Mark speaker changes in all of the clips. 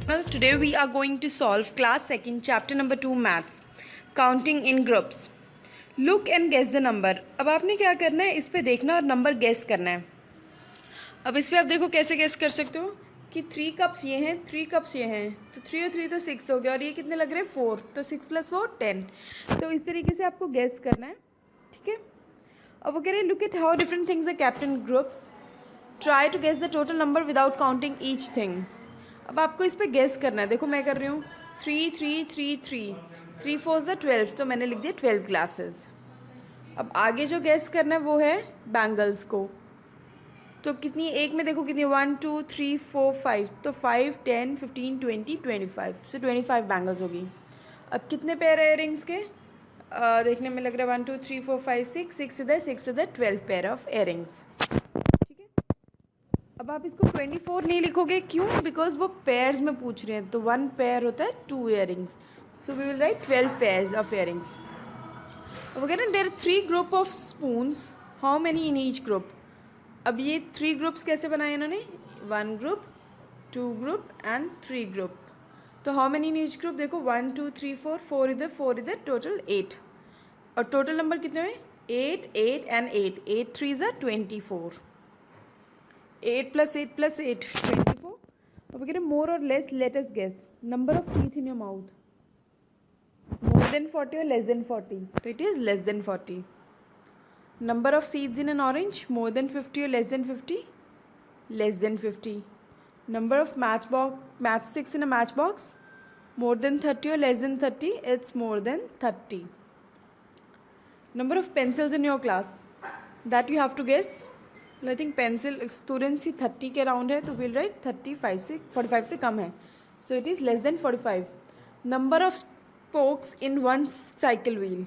Speaker 1: Well, today we are going to solve class 2nd chapter number 2 maths counting in groups. Look and guess the number. अब आपने क्या करना है, इस पे देखना और नंबर गेस करना है. अब इस पे आप देखो कैसे गेस कर सकते हो कि 3 कप्स ये हैं, 3 कप्स ये हैं, तो 3 और 3 तो 6 हो गया और ये कितने लग रहे हैं 4, तो 6 + 4 10. तो इस तरीके से आपको गेस करना है. ठीक है. अब वो कह रहे हैं look at how different things are kept in groups, try to guess the total number without counting each thing. अब आपको इस पे गेस करना है. देखो मैं कर रही हूँ 3 3 3 3 3 4 = 12, तो मैंने लिख दिया 12 ग्लासेस. अब आगे जो गेस करना है वो है बैंगल्स को. तो कितनी, एक में देखो कितनी, 1 2 3 4 5, तो 5 10 15 20 25, सो 25 बैंगल्स होगी. अब कितने पेयर है इयरिंग्स के, देखने में लग रहा है 1 2 3 4 5 6 इधर 12 पेयर ऑफ इयरिंग्स. अब आप इसको 24 नहीं लिखोगे, क्यों? बिकॉज वो पेयर्स में पूछ रहे हैं, तो 1 पेयर होता है 2 earrings, so we will write 12 pairs of earrings. वगैरह there 3 group of spoons, how many in each group. अब ये 3 ग्रुप्स कैसे बनाए इन्होंने, 1 ग्रुप 2 ग्रुप एंड 3 ग्रुप. तो how many in each group, देखो 1 2 3 4 4 इधर टोटल 8. और टोटल नंबर कितने हुए, 8 8 एंड 8, 8 3 = 24, 8 + 8 + 8 24. अब कह रहे मोर और less, let us guess number of teeth in your mouth, more than 40 और लेस देन 40, तो it is less than 40. Number of seeds in an orange, more than 50 और less than 50, less than 50. Number of match sticks in a match box, more than 30 और less than 30, it's more than 30. Number of pencils in your class, that you have to guess. I think pencil students ही 30 के around है, तो will write 35 से 45 से कम है, so it is less than 45. Number of spokes in one cycle wheel,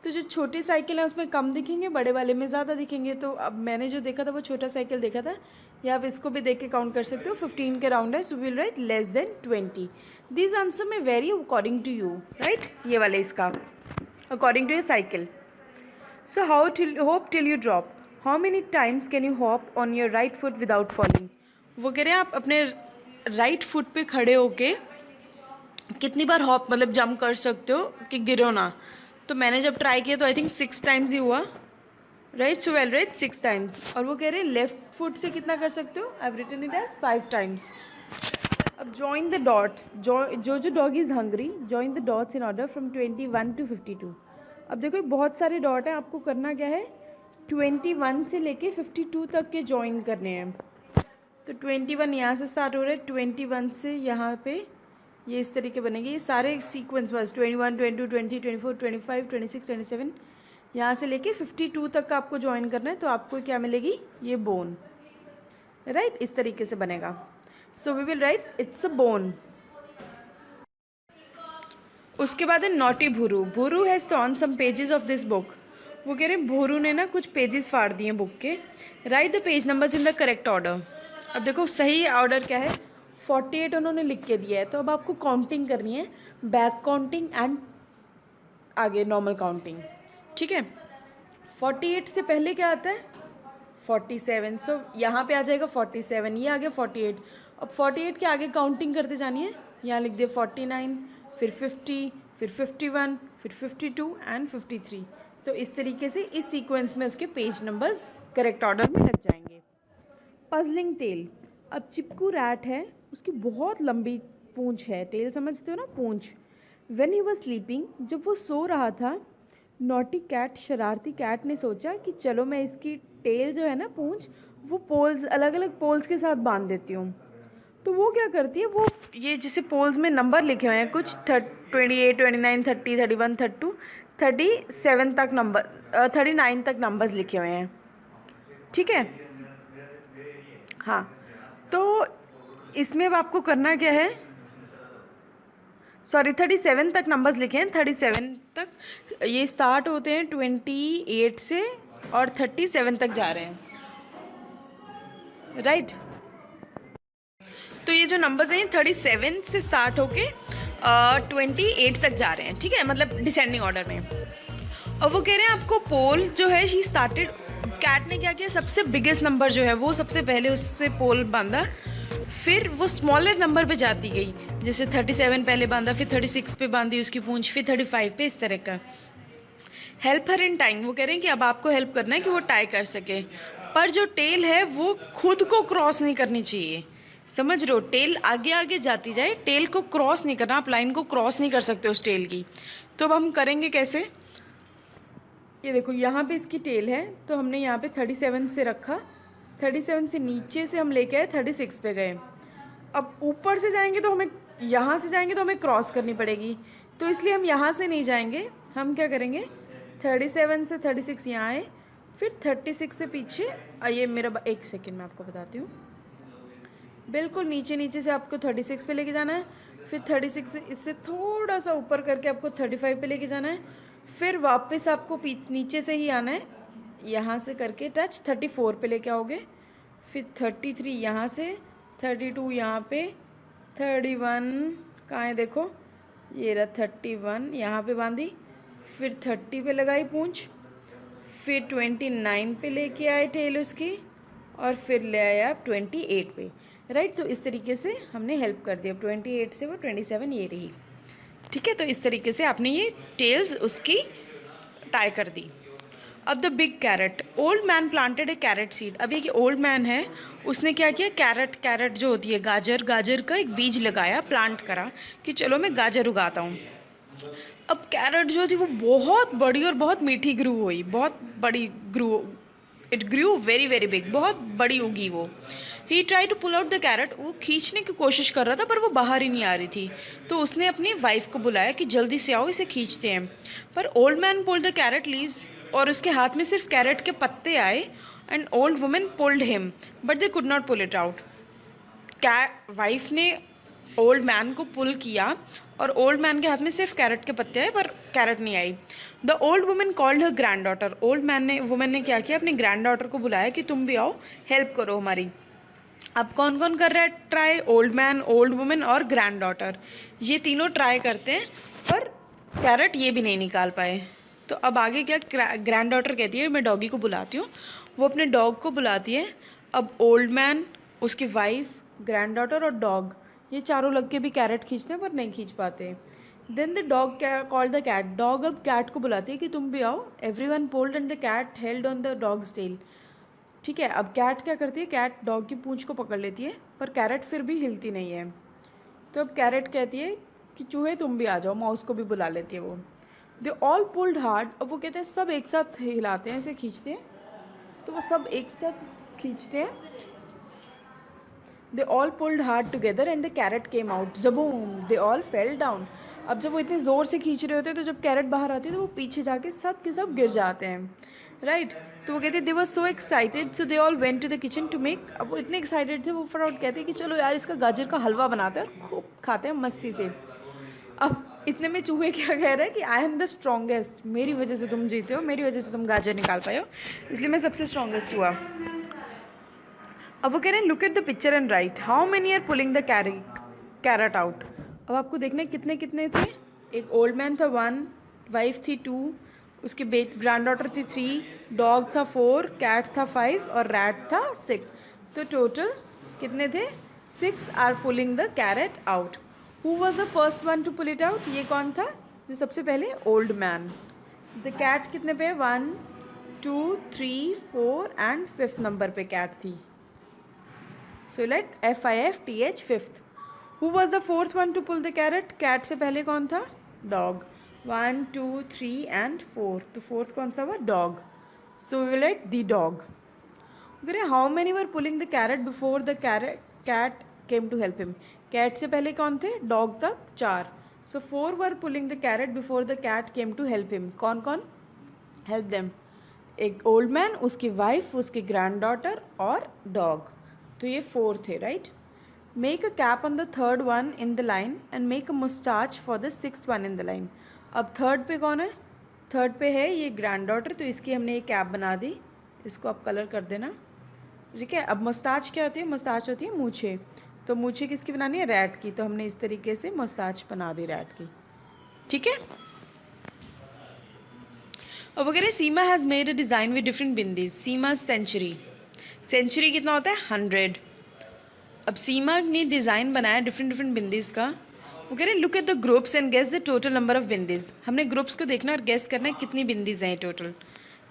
Speaker 1: तो जो छोटे साइकिल हैं उसमें कम दिखेंगे, बड़े वाले में ज़्यादा दिखेंगे. तो अब मैंने जो देखा था वो छोटा साइकिल देखा था, या आप इसको भी देख के काउंट कर सकते हो, 15 के अराउंड है, so will write less than 20. This answer में very according to you, right, ये वाले इसका according to your cycle. So hop till you drop, how many times can you hop on your right foot without falling. वो कह रहे हैं आप अपने राइट फुट पे खड़े होके कितनी बार हॉप मतलब जंप कर सकते हो कि गिरो ना. तो मैंने जब ट्राई किया तो आई थिंक 6 टाइम्स ही हुआ, right, so well right 6 times. और वो कह रहे हैं लेफ्ट फुट से कितना कर सकते हो, I have written it as 5 times. अब जॉइन द डॉट्स, जो dog is hungry, join the dots in order from 21 to 52. अब देखो बहुत सारे डॉट हैं, आपको करना क्या है, 21 से लेके 52 तक के ज्वाइन करने हैं. तो 21 यहाँ से स्टार्ट हो रहा है, 21 से यहाँ पे ये इस तरीके बनेंगे, ये सारे सीक्वेंस बस 21 22 20 24 25 26 27, यहाँ से लेके 52 तक का आपको ज्वाइन करना है. तो आपको क्या मिलेगी, ये बोन, राइट, इस तरीके से बनेगा. So we will write it's a bone. उसके बाद है naughty Bhuru. Bhuru has torn some pages of this book. वो कह रहे हैं भोरू ने ना कुछ पेजेस फाड़ दिए बुक के. Right the page numbers in the correct order. अब देखो सही ऑर्डर क्या है, 48 उन्होंने लिख के दिया है. तो अब आपको काउंटिंग करनी है, बैक काउंटिंग एंड आगे नॉर्मल काउंटिंग. ठीक है. 48 से पहले क्या आता है, 47, सो यहाँ पे आ जाएगा 47, ये आ गया 48. अब 48 के आगे काउंटिंग करते जानी है, यहाँ लिख दिया 49, फिर 50, फिर 51, फिर 52 एंड 53. तो इस तरीके से इस सीक्वेंस में उसके पेज नंबर्स करेक्ट ऑर्डर में लग जाएंगे. Puzzling tale. अब चिपकू रैट है, उसकी बहुत लंबी पूंछ है, टेल समझते हो ना, पूंछ. व्हेन ही वाज स्लीपिंग, जब वो सो रहा था, नॉटी कैट, शरारती कैट ने सोचा कि चलो मैं इसकी टेल जो है ना, पूंछ, वो पोल्स, अलग अलग पोल्स के साथ बांध देती हूँ. तो वो क्या करती है, वो ये जैसे पोल्स में नंबर लिखे हुए हैं कुछ 28 29 30 31 32 37 तक नंबर, 39 तक नंबर्स लिखे हुए हैं. ठीक है. हाँ, तो इसमें अब आपको करना क्या है, सॉरी 37 तक नंबर्स लिखे हैं, 37 तक ये स्टार्ट होते हैं 28 से और 37 तक जा रहे हैं, राइट. तो ये जो नंबर्स हैं 37 से स्टार्ट होके 28 तक जा रहे हैं. ठीक है, मतलब डिसेंडिंग ऑर्डर में. और वो कह रहे हैं आपको पोल जो है शी स्टार्टेड, कैट ने क्या किया, सबसे बिगेस्ट नंबर जो है वो सबसे पहले उससे पोल बांधा, फिर वो स्मॉलर नंबर पे जाती गई, जैसे 37 पहले बांधा, फिर 36 पे बांधी उसकी पूंछ, फिर 35 पे, इस तरह का। हेल्प हर इन टाइंग, वो कह रहे हैं कि अब आपको हेल्प करना है कि वो टाई कर सके, पर जो टेल है वो खुद को क्रॉस नहीं करनी चाहिए। समझ रहे हो, टेल आगे आगे जाती जाए, टेल को क्रॉस नहीं करना, आप लाइन को क्रॉस नहीं कर सकते उस टेल की। तो अब हम करेंगे कैसे, ये देखो यहाँ पे इसकी टेल है, तो हमने यहाँ पे 37 से रखा, 37 से नीचे से हम लेके आए 36 पे गए। अब ऊपर से जाएंगे तो हमें, यहाँ से जाएंगे तो हमें क्रॉस करनी पड़ेगी, तो इसलिए हम यहाँ से नहीं जाएंगे। हम क्या करेंगे, 37 से 36 यहाँ आए, फिर 36 से पीछे आइए, मेरा एक सेकेंड मैं आपको बताती हूँ। बिल्कुल नीचे नीचे से आपको 36 पे लेके जाना है, फिर 36 से इससे थोड़ा सा ऊपर करके आपको 35 पे लेके जाना है, फिर वापस आपको नीचे से ही आना है, यहाँ से करके टच 34 पे लेके आओगे, फिर 33 यहाँ से, 32 यहाँ पे, 31 कहाँ है देखो, ये रहा 31, यहाँ पे बांधी, फिर 30 पे लगाई पूंछ, फिर 29 पे लेके आए टेल उसकी, और फिर ले आया आप 28 पे, राइट। तो इस तरीके से हमने हेल्प कर दिया, 28 से वो 27 ये रही, ठीक है। तो इस तरीके से आपने ये टेल्स उसकी टाई कर दी। अब the big carrot, old man planted a carrot seed. अब ये ओल्ड मैन है, उसने क्या किया, कैरेट जो होती है गाजर का एक बीज लगाया, प्लांट करा कि चलो मैं गाजर उगाता हूँ। अब कैरेट जो थी वो बहुत बड़ी और बहुत मीठी ग्रू हुई, बहुत बड़ी grew, it grew very very big, बहुत बड़ी उगी वो। He try to pull out the carrot, वो खींचने की कोशिश कर रहा था पर वो बाहर ही नहीं आ रही थी, तो उसने अपनी वाइफ को बुलाया कि जल्दी से आओ इसे खींचते हैं। पर old man pulled the carrot leaves, और उसके हाथ में सिर्फ कैरेट के पत्ते आए, and old women pulled him but they could not pull it out. Wife ने ओल्ड मैन को पुल किया, और ओल्ड मैन के हाथ में सिर्फ कैरेट के पत्ते आए पर कैरेट नहीं आई। The old women called her granddaughter, women ने क्या किया, अपनी ग्रैंड डॉटर को बुलाया कि तुम भी आओ, हेल्प करो हमारी। अब कौन कौन कर रहा है try, old man, old women और ग्रैंड डॉटर, ये तीनों ट्राई करते हैं, पर कैरेट ये भी नहीं निकाल पाए। तो अब आगे क्या, ग्रैंड डॉटर कहती है मैं डॉगी को बुलाती हूँ, वो अपने डॉग को बुलाती है। अब ओल्ड मैन, उसकी वाइफ, ग्रैंड डॉटर और डॉग, ये चारों लग के भी कैरेट खींचते हैं पर नहीं खींच पाते। Then the dog called the cat, dog अब कैट को बुलाती है कि तुम भी आओ। Everyone pulled and the cat held on the dog's tail, ठीक है। अब कैट क्या करती है, कैट डॉग की पूंछ को पकड़ लेती है, पर कैरेट फिर भी हिलती नहीं है। तो अब कैरेट कहती है कि चूहे तुम भी आ जाओ, माउस को भी बुला लेती है वो। दे ऑल पुल्ड हार्ड, अब वो कहते हैं सब एक साथ हिलाते हैं, ऐसे खींचते हैं, तो वो सब एक साथ खींचते हैं। They all pulled hard together and the carrot came out, zaboom they all fell down. अब जब वो इतने ज़ोर से खींच रहे होते हैं, तो जब कैरेट बाहर आती है तो वो पीछे जाके सब के सब गिर जाते हैं, राइट। तो वो कहते हैं they were so excited so they all went to the kitchen to make, अब वो इतने एक्साइटेड थे, वो फटाफट कहते हैं कि चलो यार इसका गाजर का हलवा बनाते हैं और खूब खाते हैं मस्ती से। अब इतने में चूहे क्या कह रहा है कि आई एम द स्ट्रॉन्गेस्ट, मेरी वजह से तुम जीते हो, मेरी वजह से तुम गाजर निकाल पाए हो, इसलिए मैं सबसे स्ट्रॉन्गेस्ट हुआ। अब वो कह रहे हैं look at the picture and write how many are pulling the carrot out. अब आपको देखना है कितने कितने थे, एक ओल्ड मैन था 1, वाइफ थी 2, उसकी ग्रैंड डॉटर थी 3, डॉग था 4, कैट था 5 और रैट था 6। तो टोटल कितने थे, 6 are pulling the carrot out. Who was the first one to pull it out, ये कौन था जो सबसे पहले, ओल्ड मैन। द कैट कितने पे, 1 2 3 4 एंड 5th नंबर पे कैट थी, so let FIFTH 5th। Who was the 4th one to pull the carrot, cat से पहले कौन था, डॉग, 1 2 3 एंड 4, तो 4th कौन सा हुआ, dog, so we will write the dog. How many were pulling the carrot before the cat came to help him, cat से पहले कौन थे, डॉग तक 4, so 4 were pulling the carrot before the cat came to help him. कौन कौन help them, एक old man, उसकी wife, उसकी ग्रैंड डॉटर और डॉग, तो ये 4 थे, right. Make a cap on the 3rd one in the line and make a mustache for the 6th one in the line. अब 3rd पे कौन है, 3rd पे है ये ग्रैंड डॉटर, तो इसकी हमने ये कैप बना दी, इसको आप कलर कर देना, ठीक है। अब मुस्ताच क्या होती है, मुस्ताच होती है मूछे, तो मूछे किसकी बनानी है, रैट की, तो हमने इस तरीके से मुस्ताच बना दी रैट की, ठीक है। अब वगैरह Seema has made a design with different bindis, Seema century, century कितना होता है 100। अब सीमा ने डिज़ाइन बनाया डिफरेंट डिफरेंट बिंदीज़ का। वो कह रहे हैं look at the groups and guess the total number of bindis. हमने ग्रुप्स को देखना और गेस करना है कितनी बिंदीज़ हैं टोटल।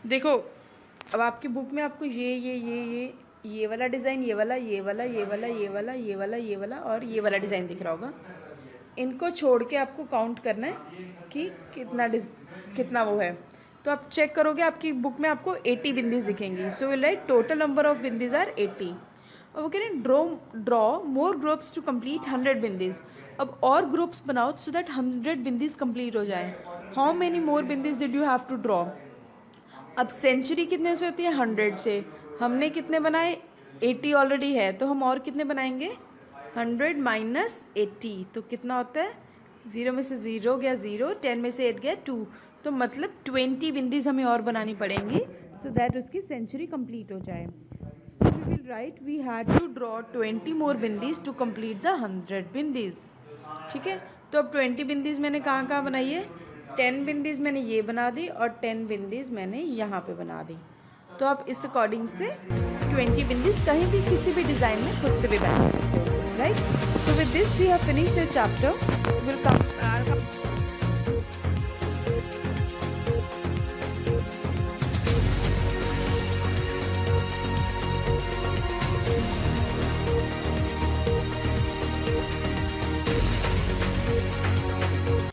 Speaker 1: देखो अब आपकी बुक में आपको ये वाला डिज़ाइन, ये वाला, ये वाला, ये वाला, ये वाला, ये वाला, ये वाला और ये वाला डिज़ाइन दिख रहा होगा। इनको छोड़ के आपको काउंट करना है कि कितना वो है। तो आप चेक करोगे आपकी बुक में आपको 80 बिंदीज़ दिखेंगी। So will write total number of bindis are 80। अब वो कह रहे हैं draw more groups to complete 100 bindis. अब और ग्रुप्स बनाओ सो दैट 100 बिंदीज़ कंप्लीट हो जाए। How many more bindis did you have to draw. अब सेंचुरी कितने से होती है 100 से। हमने कितने बनाए 80 ऑलरेडी है, तो हम और कितने बनाएंगे 100 माइनस 80। तो कितना होता है 0 में से 0 गया 0, 10 में से 8 गया 2। तो मतलब 20 बिंदीज़ हमें और बनानी पड़ेंगी सो दैट उसकी सेंचुरी कंप्लीट हो जाए। So we will write we had to draw 20 more बिंदीज़ to complete the 100 बिंदीज़। ठीक है, तो अब 20 बिंदीज़ मैंने कहाँ कहाँ बनाई है, 10 बिंदीज़ मैंने ये बना दी और 10 बिंदीज़ मैंने यहाँ पे बना दी। तो आप इस अकॉर्डिंग से 20 बिंदीज़ कहीं भी किसी भी डिज़ाइन में खुद से भी बना सकते हैं, right. So with this we have finished the chapter. Will come